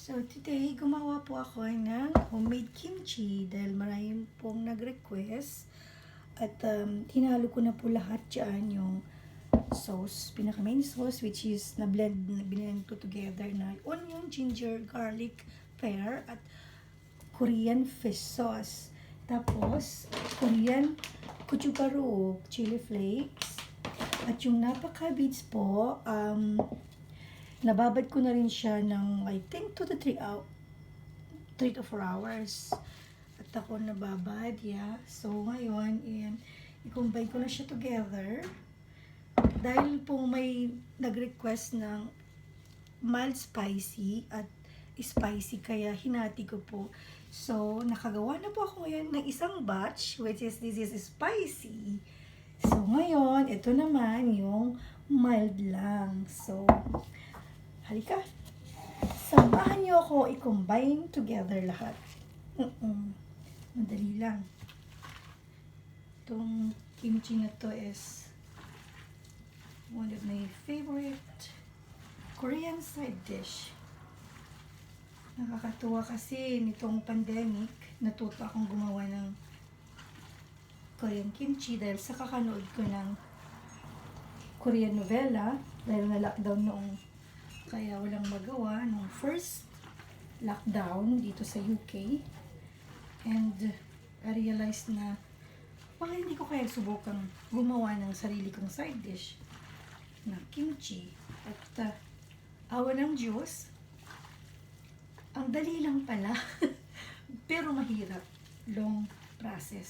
So today, gumawa po ako ng homemade kimchi dahil maraming pong nag-request. At hinalo ko na po lahat dyan yung sauce, pinaka-main sauce, which is na-blend ko together na onion, ginger, garlic, pear, at Korean fish sauce. Tapos, Korean gochugaru, chili flakes. At yung napaka-beads po, nababad ko na rin siya ng, I think, 2 to 4 hours. At ako nababad, yeah. So, ngayon, i-combine ko na siya together. Dahil po may nag-request ng mild spicy at spicy, kaya hinati ko po. So, nakagawa na po ako ngayon ng isang batch, which is, this is spicy. So, ngayon, ito naman yung mild lang. So, halika. Samahan niyo ako i-combine together lahat. Madali lang. Itong kimchi na to is one of my favorite Korean side dish. Nakakatuwa kasi nitong pandemic, natuto akong gumawa ng Korean kimchi dahil sa kakanood ko ng Korean novela dahil na-lockdown noong kaya walang magawa nung first lockdown dito sa UK. And I realized na baka hindi ko kaya subukan gumawa ng sarili kong side dish na kimchi. At awa ng Diyos, ang dali lang pala pero mahirap, long process.